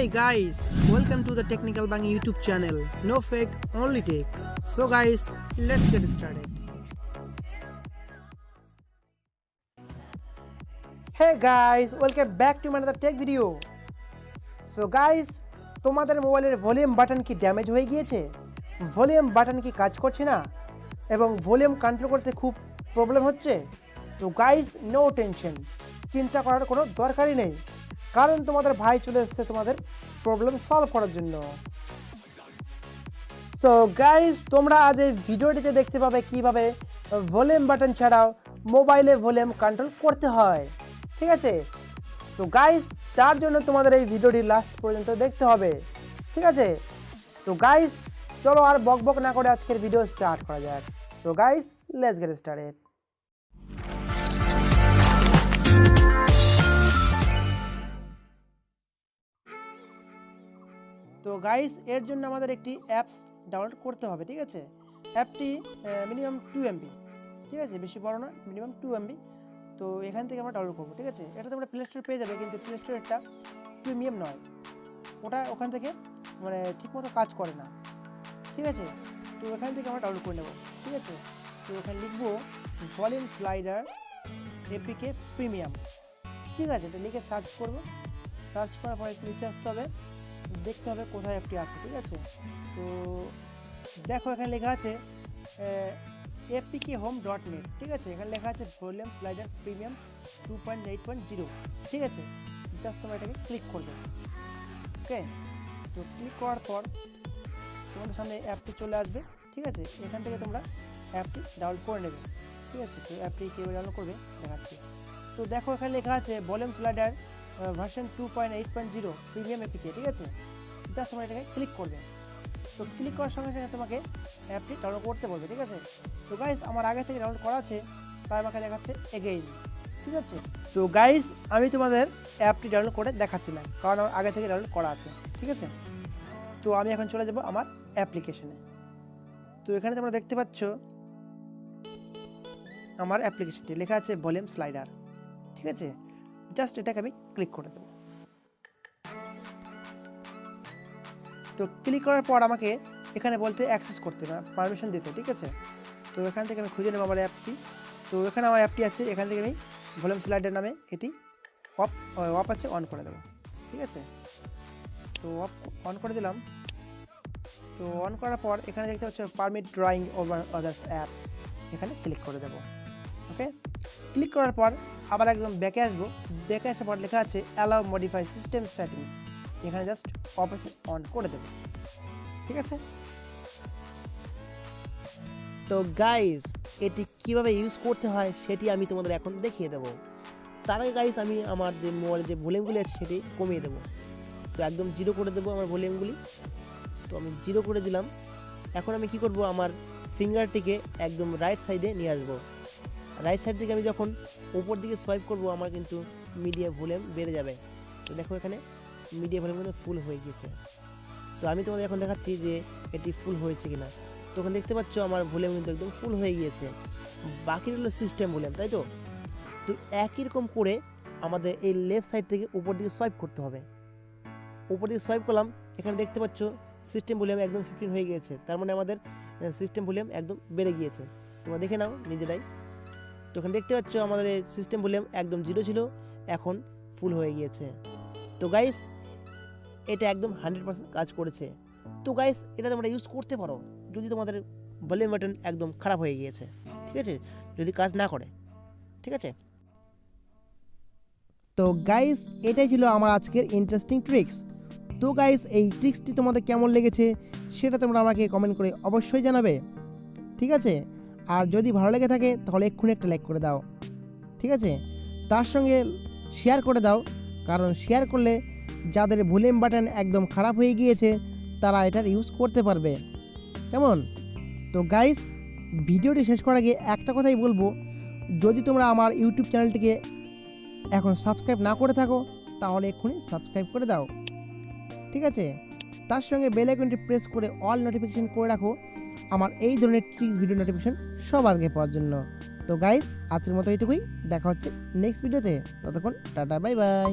Hey guys, welcome to the Technical Bank YouTube channel. No fake, only tech. So guys, let's get started. Hey guys, welcome back to another tech video. So guys, তোমাদের মোবাইলের volume button কি damage হয়ে গিয়েছে? Volume button কি কাজ করছে না এবং ভলিউম কন্ট্রোল করতে খুব প্রবলেম হচ্ছে? তো গাইস, নো টেনশন, চিন্তা করার কোনো দরকারই নেই, কারণ তোমাদের ভাই চলে এসেছে তোমাদের প্রবলেম সলভ করার জন্য। সো গাইস, তোমরা আজ এই ভিডিওটিতে দেখতে পাবে কিভাবে ভলিউম বাটন ছাড়াও মোবাইলে ভলিউম কন্ট্রোল করতে হয়, ঠিক আছে? তো গাইস, তার জন্য তোমাদের এই ভিডিওটি লাস্ট পর্যন্ত দেখতে হবে, ঠিক আছে? তো গাইস, চলো আর বকবক না করে আজকের ভিডিও স্টার্ট করা যাক। So guys, let's get started. তো গাইস, এর জন্য আমাদের একটি অ্যাপস ডাউনলোড করতে হবে, ঠিক আছে? অ্যাপটি মিনিমাম 2 MB, ঠিক আছে? বেশি বড় না, মিনিমাম 2 MB। তো এখান থেকে আমরা ডাউনলোড করবো, ঠিক আছে? এটা তোমরা প্লে স্টোরে পেয়ে যাবে, কিন্তু প্লে স্টোরটা প্রিমিয়াম নয়, ওটা ওখান থেকে মানে ঠিকমতো কাজ করে না, ঠিক আছে? তো এখান থেকে আমরা ডাউনলোড করে নেব, ঠিক আছে? তো এখানে লিখবো ভলিউম স্লাইডার এপিকে প্রিমিয়াম, ঠিক আছে? এটা লিখে সার্চ করবো। সার্চ করার পরে নিচে আসতে হবে, দেখতে হবে কোথায় অ্যাপটি আছে, ঠিক আছে? তো দেখো এখানে লেখা আছে apkhome.net, ঠিক আছে? এখানে লেখা আছে ভলিউম স্লাইডার প্রিমিয়াম 2.8.0, ঠিক আছে? জাস্ট তোমরা এটাকে ক্লিক করবে, ওকে? তো ক্লিক করার পর তোমাদের সামনে অ্যাপটি চলে আসবে, ঠিক আছে? এখান থেকে তোমরা অ্যাপটি ডাউনলোড করে নেবে, ঠিক আছে? তো অ্যাপটি কীভাবে ডাউনলোড করবে দেখাচ্ছি। তো দেখো এখানে লেখা আছে volume slider version 2.8.0 premium APK, ঠিক আছে? জাস্ট তোমরা এটাকে ক্লিক করবে। তো ক্লিক করার সঙ্গে সঙ্গে তোমাকে অ্যাপটি ডাউনলোড করতে বলবে, ঠিক আছে? তো গাইস, আমার আগে থেকে ডাউনলোড করা আছে, তাই আমাকে দেখাচ্ছে এগেইন, ঠিক আছে? তো গাইস, আমি তোমাদের অ্যাপটি ডাউনলোড করে দেখাচ্ছি না, কারণ আমার আগে থেকে ডাউনলোড করা আছে, ঠিক আছে? তো আমি এখন চলে যাব আমার অ্যাপ্লিকেশনে। তো এখানে তোমরা দেখতে পাচ্ছ আমার অ্যাপ্লিকেশনটি লেখা আছে ভলিউম স্লাইডার, ঠিক আছে? জাস্ট এটাকে আমি ক্লিক করে দেবো। তো ক্লিক করার পর আমাকে এখানে বলতে অ্যাক্সেস করতে পারমিশন দিতে, ঠিক আছে? তো এখান থেকে আমি খুঁজে নেব আমার অ্যাপটি। তো এখানে আমার অ্যাপটি আছে, এখান থেকে আমি ভলিউম স্লাইডার নামে এটি অফ আছে, অন করে দেবো, ঠিক আছে? তো অন করে দিলাম। তো অন করার পর এখানে দেখতে পাচ্ছ permit drawing over others apps, এখানে ক্লিক করে দেবো, ওকে? ক্লিক করার পর আবার একদম ব্যাকে আসবো। ব্যাকে আসার পর লেখা আছে অ্যালাউ মডিফাই সিস্টেম সেটিংস, এখানে জাস্ট অফ আছে, অন করে দেবো, ঠিক আছে? তো গাইস, এটি কিভাবে ইউজ করতে হয় সেটি আমি তোমাদের এখন দেখিয়ে দেবো। তার আগে গাইস, আমি আমার যে মোবাইলে যে ভলিউমগুলি আছে সেটি কমিয়ে দেবো। তো একদম 0 করে দেবো আমার ভলিউমগুলি। তো আমি 0 করে দিলাম। এখন আমি কি করব, আমার ফিঙ্গারটিকে একদম রাইট সাইডে নিয়ে আসবো। রাইট সাইড থেকে আমি যখন উপর দিকে সোয়াইপ করব, আমার কিন্তু মিডিয়া ভলিউম বেড়ে যাবে। তো দেখো এখানে মিডিয়া ভলিউম কিন্তু ফুল হয়ে গিয়েছে। তো আমি তোমাদের এখন দেখাচ্ছি যে এটি ফুল হয়েছে কিনা। তখন দেখতে পাচ্ছ আমার ভলিউম কিন্তু একদম ফুল হয়ে গিয়েছে। বাকি হলো সিস্টেম ভলিউম, তাই তো? তো একই রকম করে আমাদের এই লেফট সাইড থেকে উপর দিকে সোয়াইপ করতে হবে। উপর দিকে সোয়াইপ করলাম, এখানে দেখতে পাচ্ছ সিস্টেম ভলিউম একদম 15 হয়ে গিয়েছে। তার মানে আমাদের সিস্টেম ভলিউম একদম বেড়ে গিয়েছে। তোমরা দেখে নাও নিজেরাই। তো এখানে দেখতে পাচ্ছ আমাদের এই সিস্টেম ভলিউম একদম 0 ছিল, এখন ফুল হয়ে গিয়েছে। তো গাইস, এটা একদম 100% কাজ করেছে। তো গাইস, এটা তোমরা ইউজ করতে পারো যদি তোমাদের ভলিউম বাটন একদম খারাপ হয়ে গিয়েছে, ঠিক আছে? যদি কাজ না করে, ঠিক আছে? তো গাইস, এটাই ছিল আমার আজকের ইন্টারেস্টিং ট্রিক্স। তো গাইস, এই ট্রিক্সটি তোমাদের কেমন লেগেছে সেটা তোমরা আমাকে কমেন্ট করে অবশ্যই জানাবে, ঠিক আছে? আর যদি ভালো লেগে থাকে তাহলে এক্ষুনি একটা লাইক করে দাও, ঠিক আছে? তার সঙ্গে শেয়ার করে দাও, কারণ শেয়ার করলে যাদের ভলিউম বাটন একদম খারাপ হয়ে গিয়েছে তারা এটার ইউজ করতে পারবে, কেমন? তো গাইস, ভিডিওটি শেষ করার আগে একটা কথাই বলবো, যদি তোমরা আমার ইউটিউব চ্যানেলটিকে এখন সাবস্ক্রাইব না করে থাকো তাহলে এক্ষুনি সাবস্ক্রাইব করে দাও, ঠিক আছে? তার সঙ্গে বেল আইকনটি প্রেস করে অল নোটিফিকেশন করে রাখো আমার এই ধরনের ট্রিক্স ভিডিও নোটিফিকেশন সবার আগে পাওয়ার জন্য। তো গাইস, আজকের মতো এইটুকুই, দেখা হচ্ছে নেক্সট ভিডিওতে। ততক্ষণ টাটা, বাই বাই।